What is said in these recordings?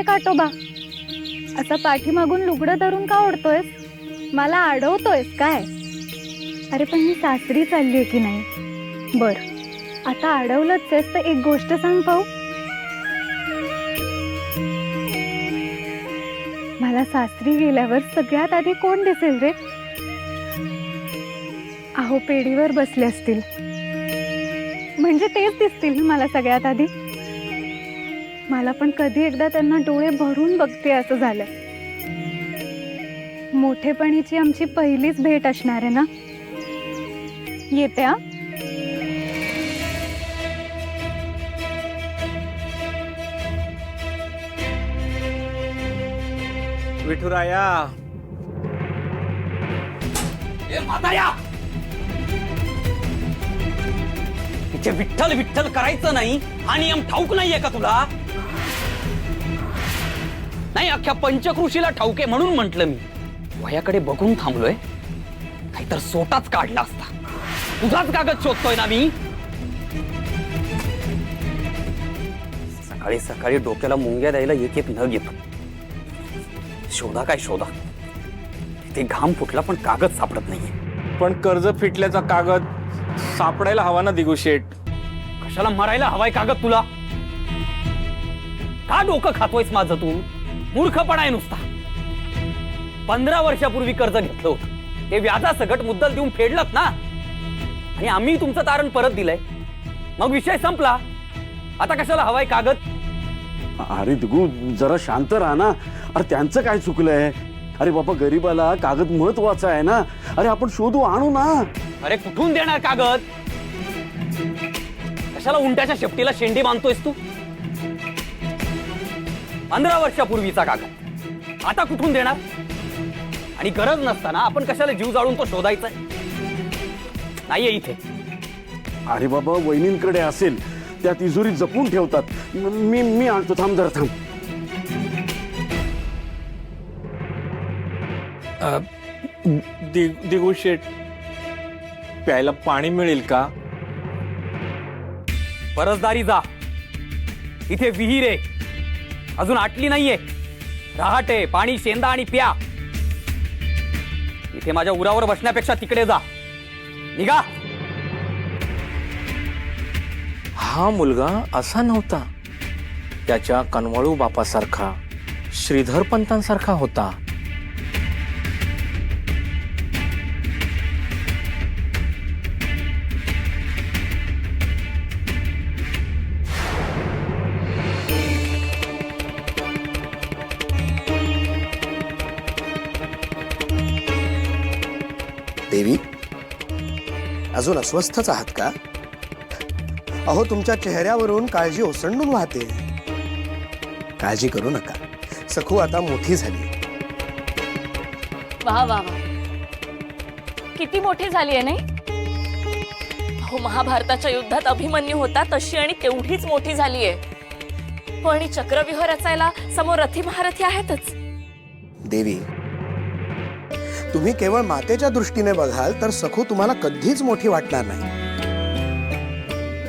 रे काटोबा, असा पाठीमागून लुगडं धरून का ओढतोयस? मला अडवतोयस काय? अरे पण मी सासरी चाललीये की नाही? बर, आता अडवलंच आहेस तर एक गोष्ट सांग पाहू. मला सासरी गेल्यावर सगळ्यात आधी कोण दिसेल रे? अहो पेढीवर बसले असतील, म्हणजे तेच दिसतील ना मला सगळ्यात आधी. मला पण कधी एकदा त्यांना डोळे भरून बघते असं झालं. मोठेपणीची आमची पहिलीच भेट असणार आहे ना. येते हा. विठुराया, तिचे विठ्ठल विठ्ठल करायचं नाही हा नियम ठाऊक नाहीये का तुला? नाही, अख्ख्या पंचकृषीला ठाऊके म्हणून म्हंटल मी. वयाकडे बघून थांबलोय, नाहीतर सोटाच काढला असता. तुझाच कागद शोधतोय ना मी. सकाळी सकाळी डोक्याला मुंग्या द्यायला एक एक नग येतो. शोधा काय शोधा, ते घाम फुटला पण कागद सापडत नाहीये. पण कर्ज फिटल्याचा कागद सापडायला हवा ना दिगू शेठ. कशाला मरायला हवाय कागद तुला? का डोकं खातोयस माझं तू? मूर्खपणा आहे नुसता. 15 वर्षापूर्वी कर्ज घेतलं होतं, ते व्याजासकट मुद्दल देऊन फेडलत ना, आणि आम्ही तुमचं तारण परत दिलंय. मग विषय संपला. आता कशाला हवाय कागद? अरे दिगू जरा शांत राहा ना. अरे त्यांचं काय चुकलंय? अरे बाबा गरीबाला कागद महत्वाचा आहे ना. अरे आपण शोधू आणू ना. अरे कुठून देणार कागद? कशाला उंट्याच्या शेपटीला शेंडी बांधतोयस तू? 15 वर्षापूर्वीचा कागद आता कुठून देणार? आणि गरज नसताना आपण कशाला जीव जाळून तो शोधायचा? नाहीये इथे. अरे बाबा वहिनींकडे असेल, त्या तिजोरी जपून ठेवतात. मी आणतो, थांब जरा थांब. दिगू शेठ, प्यायला पाणी मिळेल का? परसदारी जा. इथे विहीर आहे, अजून आटली नाहीये. रहाटे पाणी शेंदा आणि प्या. इथे माझ्या उरावर बसण्यापेक्षा तिकडे जा. निघा. हा मुलगा असा नव्हता. त्याच्या कनवाळू बापासारखा, श्रीधर पंतांसारखा होता. देवी, अजून अस्वस्थच आहात का? अहो तुमच्या चेहऱ्यावरून काळजी ओसंडून वाहते. काळजी करू नका, सखू आता मोठी झाली. वा वा वा, किती मोठी झाली आहे नाही? हो, महाभारताच्या युद्धात अभिमन्यू होता तशी आणि तेवढीच मोठी झाली आहे. पण चक्रव्यूह रचायला समोर रथी महारथी आहेतच. देवी, तुम्ही केवळ मातेच्या दृष्टीने बघाल तर सखू तुम्हाला कधीच मोठी वाटणार नाही.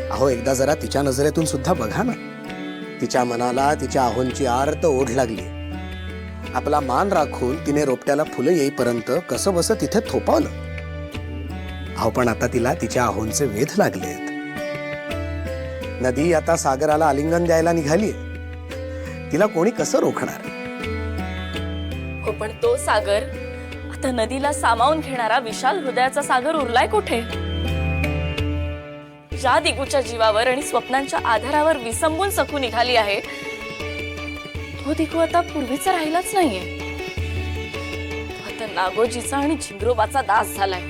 अहो एकदा जरा तिच्या नजरेतून सुद्धा बघा ना. तिच्या मनाला तिच्या आहोंची आर्त ओढ लागली. आपला मान राखून तिने रोपट्याला फुलं येईपर्यंत कसं बस तिथे थोपावलं. अहो पण आता तिला तिच्या आहोंचे वेध लागलेत. नदी आता सागराला आलिंगन द्यायला निघालीये. तिला कोणी कसं रोखणार? हो, पण तो सागर आता नदीला सामावून घेणारा विशाल हृदयाचा सागर उरलाय कुठे? ज्या दिगूच्या जीवावर आणि स्वप्नांच्या आधारावर विसंबून सखू निघाली आहे, तो दिगू आता पूर्वीचा राहिलाच नाहीये. आता नागोजीचा आणि झिंगरोबाचा दास झालाय.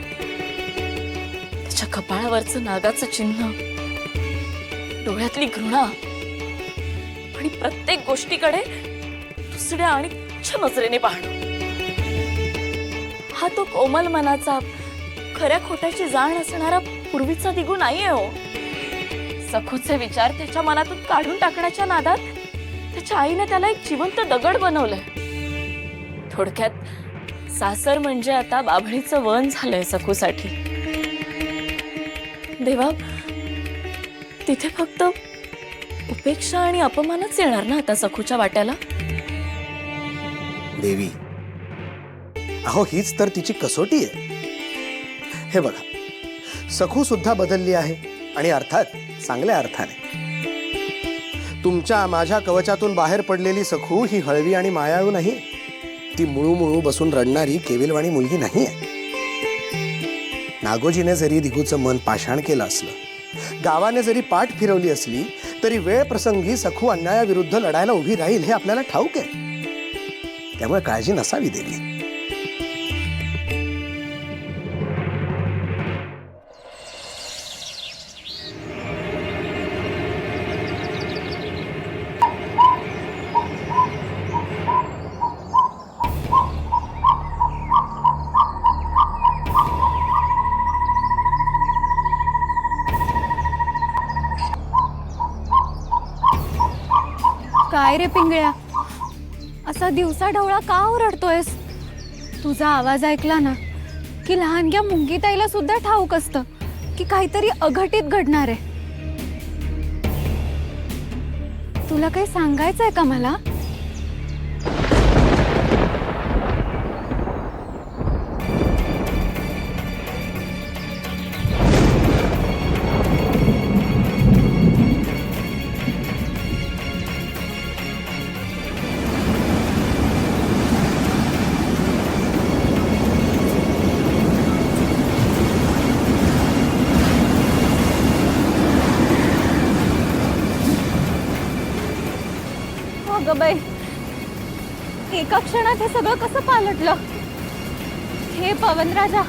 त्याच्या कपाळावरचं नागाचं चिन्ह, डोळ्यातली घृणा आणि प्रत्येक गोष्टीकडे दुसऱ्या आणि तुच्छ नजरेने पाहणं. हा तो कोमल मनाचा, खऱ्या खोट्याची जाण असणारा पूर्वीचा दिगू नाहीये हो. सखूचे विचार त्याच्या मनातून काढून टाकण्याच्या नादात त्याच्या आईने त्याला एक जिवंत दगड बनवलंय. थोडक्यात सासर म्हणजे आता बाभळीचं वन झालंय सखूसाठी. देवा, तिथे फक्त उपेक्षा आणि अपमानच येणार ना आता सखूच्या वाट्याला? देवी, अहो हीच तर तिची कसोटी आहे. हे बघा, सखू सुद्धा बदलली आहे आणि अर्थात चांगल्या अर्थाने. तुमच्या माझ्या कवचातून बाहेर पडलेली सखू ही हळवी आणि मायाळू नाही. ती मुळू मुळू बसून रडणारी केविलवाणी मुलगी नाहीये. नागोजीने जरी दिगूचं मन पाषाण केलं असलं, गावाने जरी पाठ फिरवली असली, तरी वेळ प्रसंगी सखू अन्यायाविरुद्ध लढायला उभी राहील हे आपल्याला ठाऊक आहे. त्यामुळे काळजी नसावी देवी. काय रे पिंगळ्या, असा दिवसा ढवळा का ओरडतोयस? तुझा आवाज ऐकला ना की लहानग्या मुंगीताईला सुद्धा ठाऊक असतं की काहीतरी अघटित घडणार आहे. तुला काही सांगायचंय का मला? अगं बाई, एका क्षणात हे सगळं कसं पालटलं? हे पवनराजा,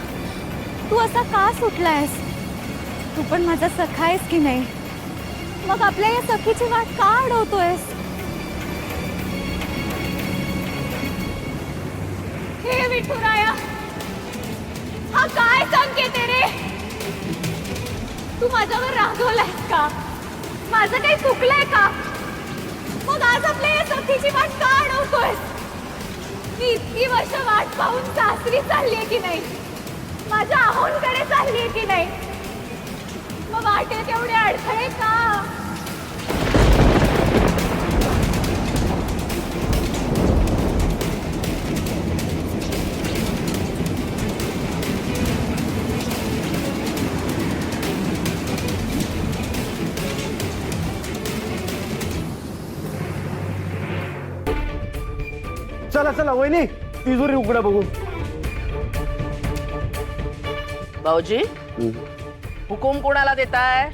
तू असा का सुटलायस? तू पण माझा सखा आहेस की नाही? मग आपल्या या सखीची वाट का अडवतोयस? हे विठुराया, हा काय संकेत आहे रे? तू माझ्यावर रागवलायस का? माझं काही चुकलंय का? मग आज आपल्या या सखीची वाट का अडवतोयस? मी इतकी वर्ष वाट पाहून सासरी चाललीये की नाही? माझ्या आहोंकडे चाललीये की नाही? मग वाटेत एवढे अडथळे का? चला चला वहिनी, तिजोरी उघडा बघू. भाऊजी, हुकूम कोणाला देताय?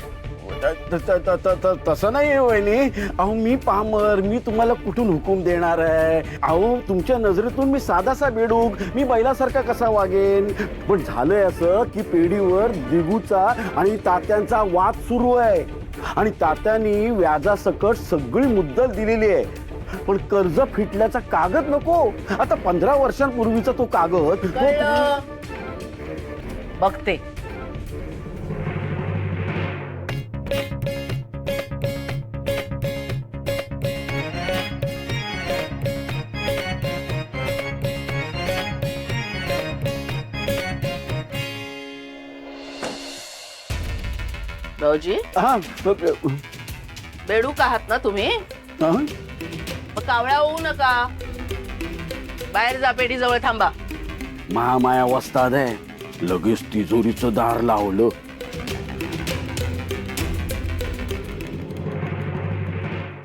तसं नाही वहिनी. अहो मी पामर, मी तुम्हाला कुठून हुकूम देणार आहे? अहो तुमच्या नजरेतून मी साधासा बेडूक, मी बैलासारखा कसा वागेन? पण झालंय असं की पेढीवर दिगूचा आणि तात्यांचा वाद सुरू आहे आणि तात्यांनी व्याजासकट सगळी मुद्दल दिलेली आहे. पण कर्ज फिटल्याचा कागद नको. आता 15 वर्षांपूर्वीचा तो कागद. कळलं. बघते. भाऊजी, हा बेडूक आहात ना तुम्ही? हा? मग कावळा होऊ नका. बाहेर जा, पेढी जवळ थांबा. महामाया वस्ताद आहे. लगेच तिजोरीचं दार लावलं.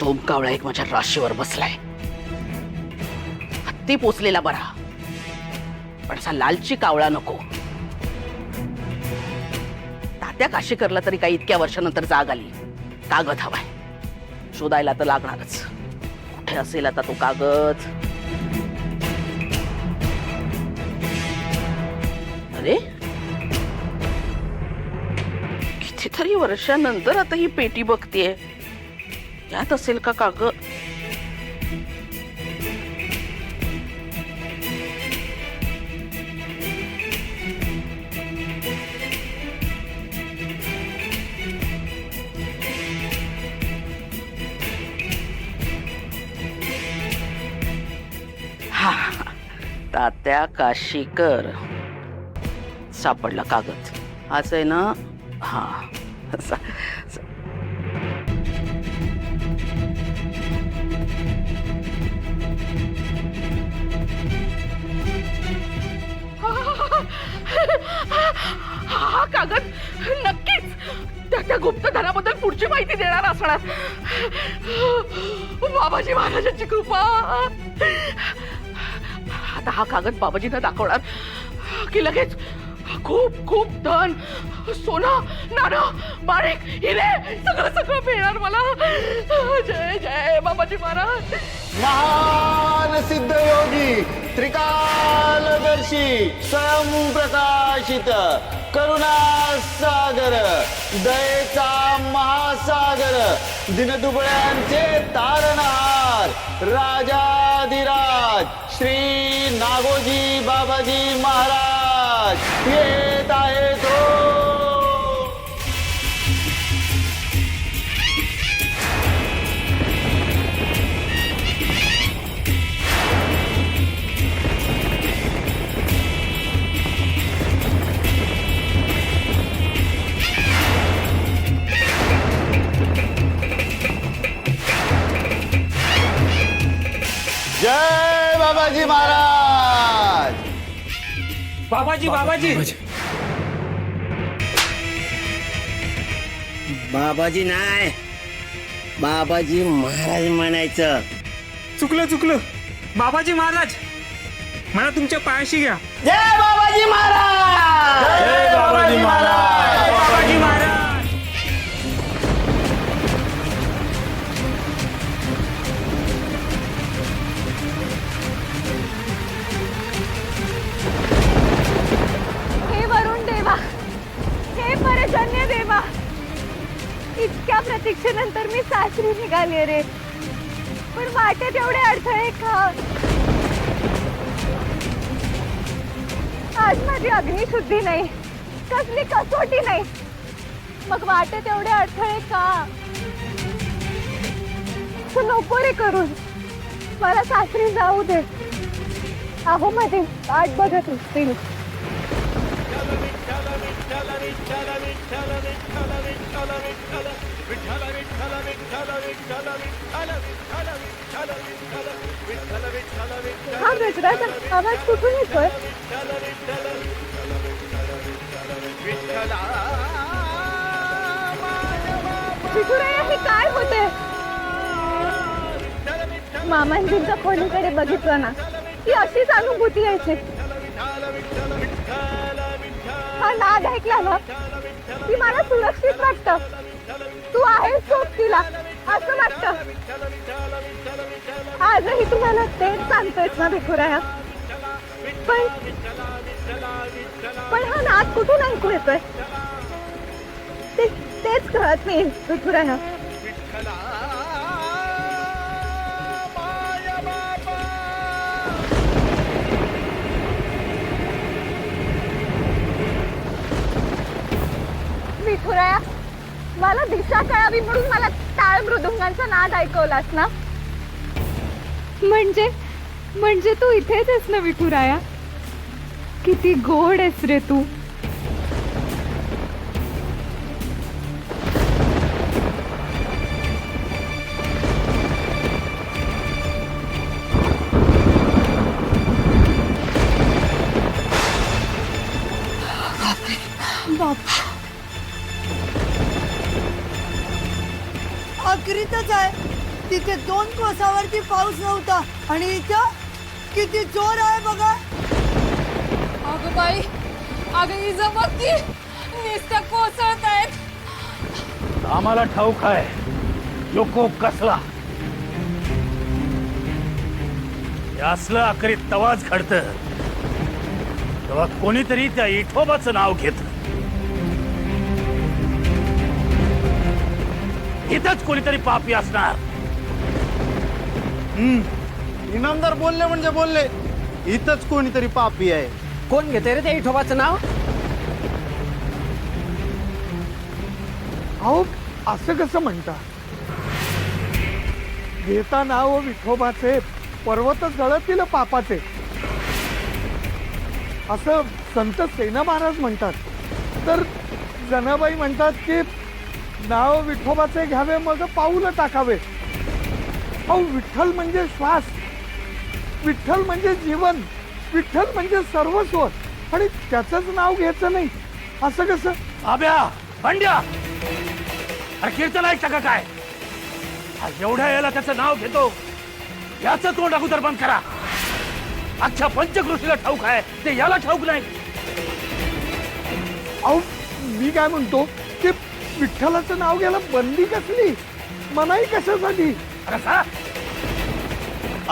तो कावळा एक माझ्या राशीवर बसलाय. हत्ती पोचलेला बरा, पण असा लालची कावळा नको. तात्या काशी करला तरी काही इतक्या वर्षानंतर जाग आली. कागद हवाय, शोधायला तर लागणारच. कुठे असेल आता तो कागद? अरे, कितीतरी वर्षानंतर आता ही पेटी बघतेय. यात असेल का कागद? हा, तात्या काशीकर. सापडला कागद. आज आहे ना? हा. हा कागद नक्कीच त्या गुप्तधनाबद्दल पुढची माहिती देणार असणार. बाबाजी महाराजांची कृपा. आता हा कागद बाबाजींना दाखवणार की लगेच खूप खूप धन, सोनं, नाणं, माणिक, हिरे सगळं सगळं मिळणार मला. जय जय बाबाजी महाराज. महान सिद्धयोगी त्रिकालदर्शी स्वयंप्रकाशित करुणा सागर दयेचा महासागर दिनदुबळ्यांचे तारणहार राजाधिराज श्री नागोजी बाबाजी महाराज येत आहेत हो. जय बाबाजी महाराज. बाबाजी बाबाजी बाबाजी नाही, बाबाजी महाराज म्हणायचं. चुकलं बाबाजी महाराज मला तुमच्या पायाशी घ्या. जय बाबाजी महाराज. जय बाबाजी महाराज. बाबाजी महाराज. हे वरुण देवा, हे परजन्य देवा, इतक्या प्रतीक्षेनंतर मी सासरी निघाले रे. पण वाटेत एवढे अडथळे का? आज माझी अग्निशुद्धी नाही, कसली कसोटी नाही, मग वाटेत एवढे अडथळे का? तू नको रे करून, मला सासरी जाऊ दे. अहो मध्ये वाट बघत असतील. हा गजराचा आवाज कुठून येतोय? विठुराया, हे काय होते? मामांजींच्या खोलीकडे बघितलं ना की अशीच अनुभूती यायची. हा नाद ऐकला ना की मला सुरक्षित वाटतं. तू आहेस सोबतीला असं वाटतं. आजही तुम्हाला तेच सांगतोयस ना विठुराया? पण हा नाद कुठून ऐकू येतोय तेच कळत नाही विठुराया. विठुराया, मला दिशा कळावी म्हणून मला टाळ मृदुंगांचा नाद ऐकवलास ना? म्हणजे तू इथेच आहेस ना विठुराया? किती गोड आहेस रे तू. अकरीतच आहे. तिथे 2 कोसावरती पाऊस नव्हता आणि इथं किती जोर आहे बघा. अगं बाई, अगं ही बघ की नुसत्या कोसळत आहेत. आम्हाला ठाऊक आहे लोको कसला. हे असलं आखरीत तवाच घडतं तेव्हा कोणीतरी त्या इठोबाचं नाव घेत. इथंच कोणीतरी पापी असणार. इनामदार बोलले म्हणजे बोलले, इथंच कोणीतरी पापी आहे. कोण घेते रे त्या इठोबाचं नाव? अहो असं कसं म्हणता? घेता नाव विठोबाचे, पर्वत जळतील पापाचे, असं संत सेना महाराज म्हणतात. तर जनाबाई म्हणतात की नाव विठोबाचे घ्यावे मग पाऊल टाकावे. अहो विठ्ठल म्हणजे श्वास, विठ्ठल म्हणजे जीवन, विठ्ठल म्हणजे सर्वस्व, आणि त्याचंच नाव घ्यायचं नाही. असं कसं? आब्या भांड्या अरे कीर्तन ऐकता का काय? आज एवढ्या याला त्याचं नाव घेतो, याचं तोंड अगोदर बंद करा. अख्ख्या पंचकृषीला ठाऊक आहे, ते याला ठाऊक नाही. अहो मी काय म्हणतो ते विठ्ठलाचं नाव घ्यायला बंदी कसली, मनाई कशासाठी? अरे का?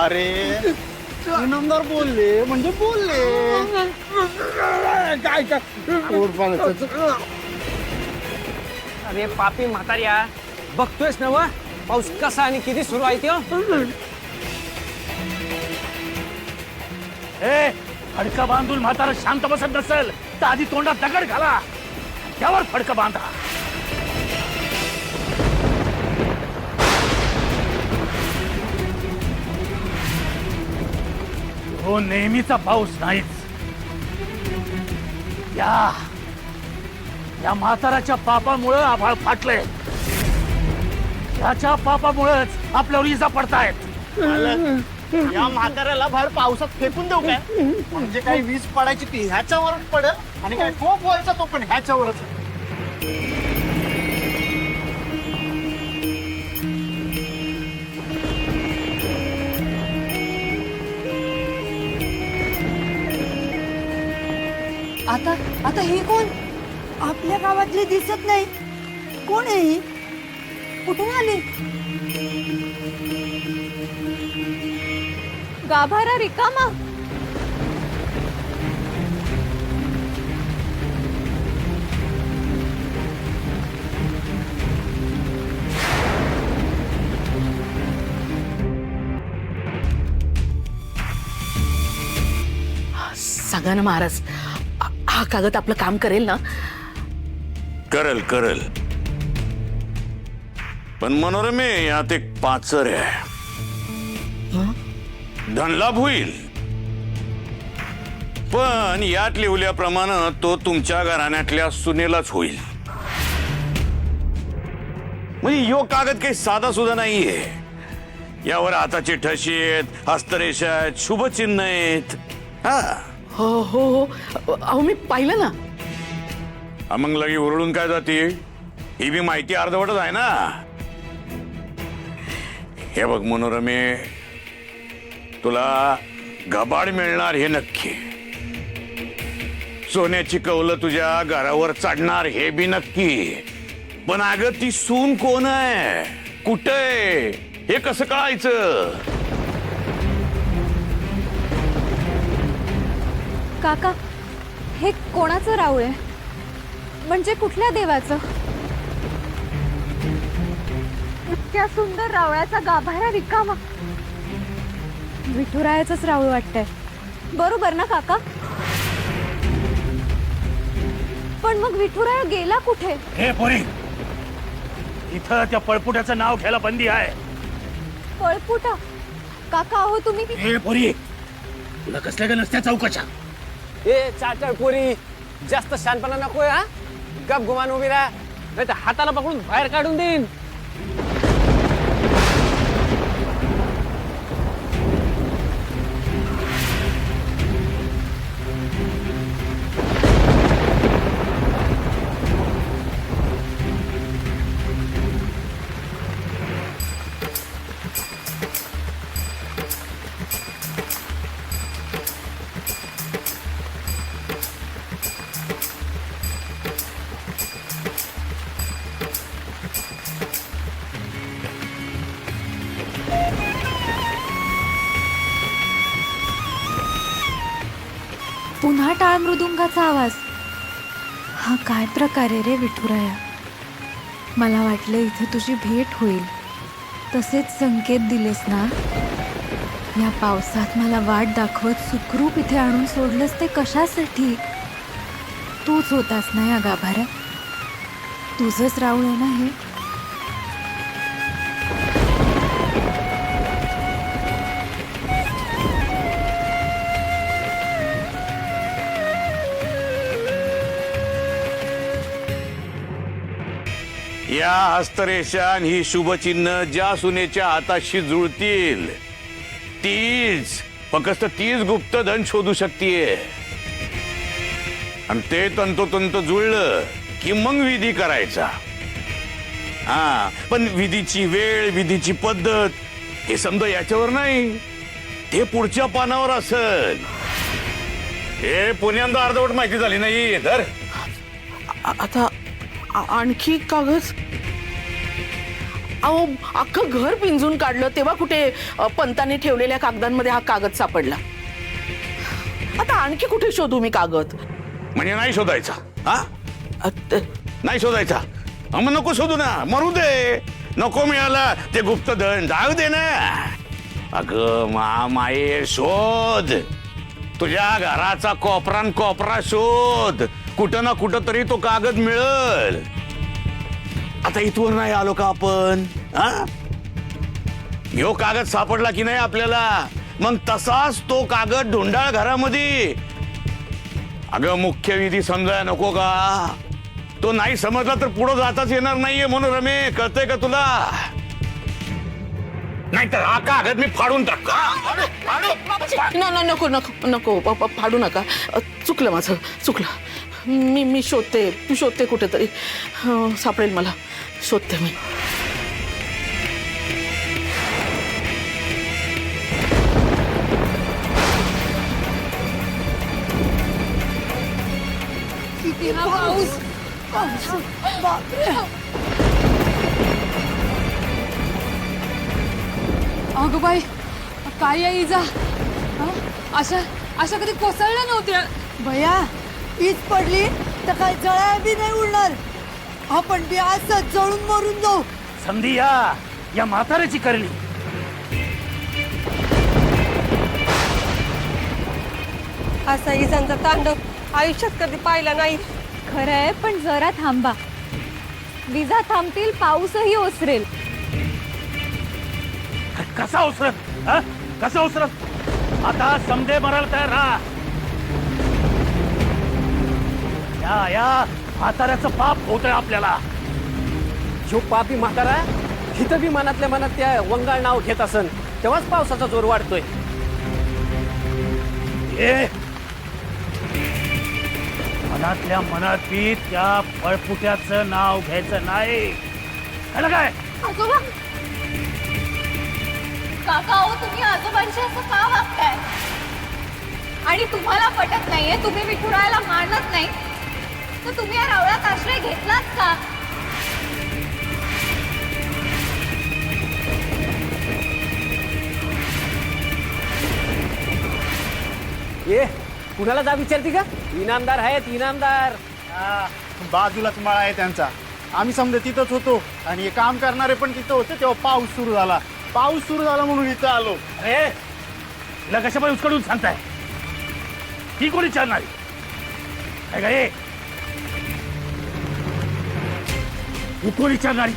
अरे इनामदार बोलले म्हणजे बोलले. काय काय अरे पापी म्हाताऱ्या, बघतोयस ना वा पाऊस कसा आणि किती सुरू आहे त्यो. ए फडकं बांधून म्हातारा शांत बसत नसेल तर आधी तोंडात दगड घाला, त्यावर फडकं बांधा. हो नेहमीचा पाऊस नाहीच. या म्हाताराच्या पापामुळं आभाळ फाटलंय. त्याच्या पापामुळेच आपल्यावर इजा पडतायत. या म्हाताऱ्याला बाहेर पावसात फेकून देऊ काय? म्हणजे काही वीज पडायची ती ह्याच्यावरच पडेल आणि काय कोप व्हायचा तो पण ह्याच्यावरच. आता आता हे कोण? आपल्या गावातली दिसत नाही. कोण आहे ही? कुठून आली? गाभारा रिकामा. सांगा ना महाराज, हा कागद आपलं काम करेल ना? करल करल, पण मनोरमे यात एक पाचर आहे. धनलाभ होईल, पण यात लिहिल्याप्रमाणे तो तुमच्या घराण्यातल्या सुनेलाच होईल. म्हणजे यो कागद काही साधा सुद्धा नाहीये. यावर हाताची ठशी आहेत, हस्तरेषा आहेत, शुभचिन्ह आहेत. हा हो हो हो, अहो मी पाहिलं ना. मग लगी उरळून काय जाते? ही बी माहिती अर्धवटच आहे ना. हे बघ मनोरमे, तुला गबाड मिळणार हे नक्की. सोन्याची कौलं तुझ्या घरावर चढणार हे बी नक्की. पण अगं ती सून कोण आहे, कुठे आहे, हे कसं कळायचं? काका, हे कोणाचं राऊळ आहे? म्हणजे कुठल्या देवाचं? इतक्या सुंदर रावळाचा गाभारा रिकामा. विठुरायाचंच राऊळ वाटतंय, बरोबर ना काका? पण मग विठुराया गेला कुठे? हे पोरी, इथं त्या पळपुट्याचं नाव घ्यायला बंदी आहे. पळपुटा? काका अहो तुम्ही हे पोरी, तुला कसल्या का नसत्या चौकशा? ए चाटळ पोरी, जास्त शानपणा नकोय हा. गप गुमान उभी राहा, नाही तर हाताला पकडून बाहेर काढून देईन. पुन्हा टाळ मृदुंगाचा आवाज. हा काय प्रकार आहे रे विठुराया? मला वाटलं इथे तुझी भेट होईल, तसेच संकेत दिलेस ना. या पावसात मला वाट दाखवत सुखरूप इथे आणून सोडलंस ते कशासाठी? तूच होतास ना या गाभाऱ्यात? तुझंच राऊळ आहे ना हे? या हस्तरेषा आणि ही शुभचिन्ह ज्या सुनेच्या हाताशी जुळतील तीच, फक्त तीच गुप्त धन शोधू शकतीये. आणि ते तंतोतंत जुळलं की मग विधी करायचा. हा, पण विधीची वेळ, विधीची पद्धत हे समजा याच्यावर नाही, ते पुढच्या पानावर असेल. हे पुण्यांदा अर्धवट माहिती झाली नाही तर आता आणखी कागद? अहो, अख्खं घर पिंजून काढलं तेव्हा कुठे पंतांनी ठेवलेल्या कागदांमध्ये हा कागद सापडला. आता आणखी कुठे शोधू मी कागद? म्हणजे नाही शोधायचा. हा, अत- नाही शोधायचा. मग नको शोधू ना, मरू दे. नको मिळाला ते गुप्तधन जाऊ दे ना. अगं माये, शोध. तुझ्या घराचा कोपरान कोपरा शोध. कुठं ना कुठं तरी तो कागद मिळल. आता इथून नाही आलो का आपण? हा, ह्यो कागद सापडला की नाही आपल्याला, मग तसाच तो कागद ढोंडाळ घरामध्ये. अगं मुख्य विधी समजाय नको का? तो नाही समजला तर पुढे जाताच येणार नाहीये. म्हणून रमे, कळतंय का तुला? नाहीतर हा कागद मी फाडून टाक. नको नको नको फाडू नका. चुकलं माझं, चुकलं. मी शोधते, तू शोधते कुठेतरी. सापडेल मला, शोधते मी. किती पाऊस! बापरे! अगं बाई, काय या इजा? अशा अशा कधी कोसळल्या नव्हत्या. भया, हीच पडली तर काय जळाया बी नाही उडणार. आपण बी असं जळून मरून जाऊ. समधी या म्हाताऱ्याची करली. असा इजांचा तांडव आयुष्यात कधी पाहिला नाही. खरंय, पण जरा थांबा. विजा थांबतील, पाऊसही ओसरेल. कसा उसरत? कसा उसरत? आता समजे मरायला तयार राहा. या म्हाताऱ्याचं पाप होतंय आपल्याला. जो पापी म्हातारा हिथं बी मनातल्या मनात त्या वंगाळ नाव घेत असन, तेव्हाच पावसाचा जोर वाढतोय. मनातल्या मनात बी त्या फळफुट्याचं नाव घ्यायचं नाही. कळलं काय? आजोबा, काका हो, तुम्ही आजोबांशी असं का वागताय? आणि तुम्हाला पटत नाहीये, तुम्ही विठुरायाला मानत नाही, तर तुम्ही या रावळात आश्रय घेतलाच का? ये कुणाला जा विचारते का? इनामदार आहेत, इनामदार. बाजूलाच मळा आहे त्यांचा. आम्ही समजा तिथंच होतो आणि हे काम करणारे पण तिथं होते. तेव्हा पाऊस सुरू झाला. पाऊस सुरू झाला म्हणून इथं आलो. अरे तिला कशामुळे उचकडून सांगताय? ही कोणी विचारणारी? काय काय ही कोणी विचारणारी?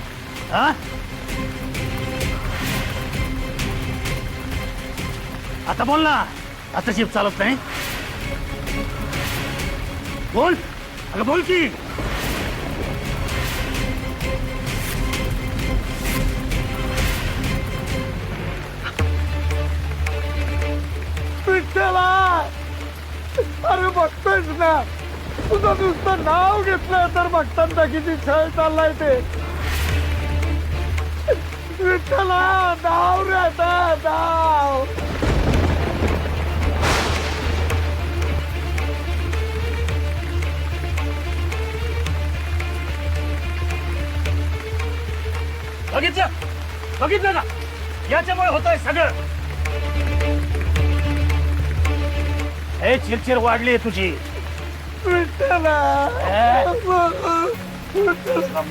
हा, आता बोल ना. आता जीप चालत नाही. बोल, अगं बोल की. विठ्ठला, अरे बघतोयस ना, तुझं नुसतं नाव घेतलं तर बघताना किती छळ चाललाय ते. विठ्ठला, नाव रे आता, नाव. बघितलं ना, याच्यामुळे होतंय सगळं. हे चिरचिर वाढली तुझी.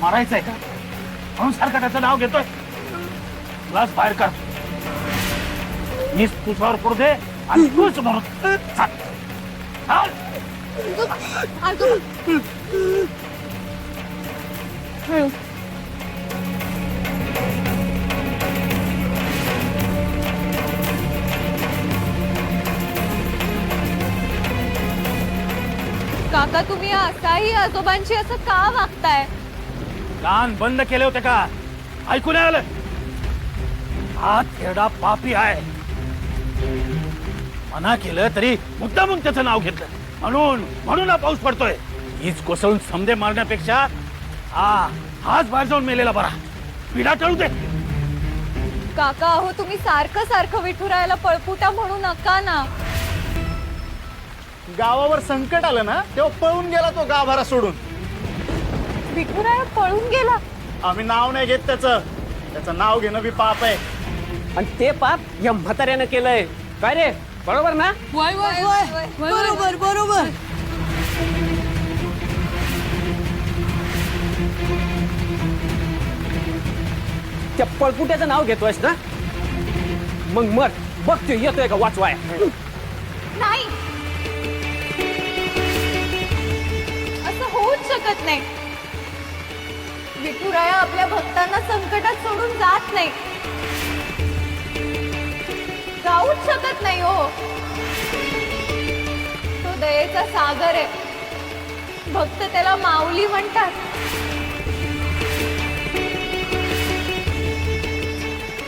मारायचंय का म्हणून सारखं त्याचं नाव घेतोय? तुलाच बाहेर कर. मीच तुझ्यावर पडू दे आणि तूच म्हणून काका, तुम्ही असाही आजोबांशी असं का वागताय? कान बंद केले होते का? ऐकू नाही आलं? हा थेरडा पापी आहे. मना केलं तरी मुद्दामून त्याचं नाव घेतलं. म्हणून हा पाऊस पडतोय. हीच कोसळून समदे मारण्यापेक्षा हाच बाहेर जाऊन मेलेला बरा. पिढा टळू दे. काका अहो तुम्ही सारखं सारखं विठुरायाला पळपुटा म्हणू नका ना. गावावर संकट आलं ना तेव्हा पळून गेला तो गाभारा सोडून. विठुराया पळून गेला? आम्ही नाव नाही घेत त्याचं नाव घेणं बी पाप आहे. आणि ते पाप या म्हाताऱ्यानं केलंय. काय रे, बरोबर ना? वय वय वय बरोबर बरोबर. त्या पळपुट्याचं नाव घेतोयस ना? मग मर बघ ते येतोय का वाचवाय. नाही, असं होऊच शकत नाही. विठुराया आपल्या भक्तांना संकटात सोडून जात नाही. जाऊच शकत नाही हो. तो दयेचा सागर आहे. भक्त त्याला माऊली म्हणतात.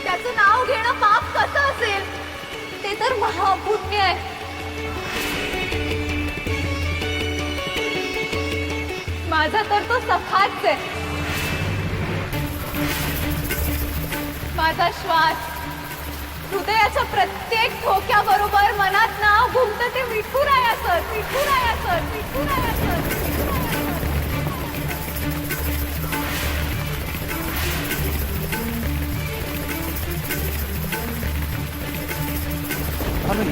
त्याचं नाव घेणं पाप कसं असेल? ते तर महापुण्य आहे. माझा तर तो सखाच आहे. माझा श्वास हृदयाच्या प्रत्येक ठोक्याबरोबर मनात नाव घुमतं ते विठुरायाचं, विठुरायाचं, विठुरायाचं.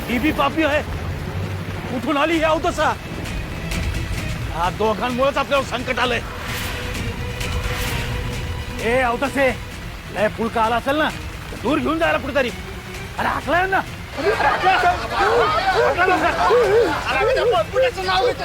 ही बी पापी आहे. कुठून आली ही अवतसा? हा दोघांमुळेच आपल्यावर संकट आलंय. ए अवतसे, लय पुळका आला असेल ना तर दूर घेऊन जायला कुठेतरी. अरे हाकलाय ना. नाव घेतो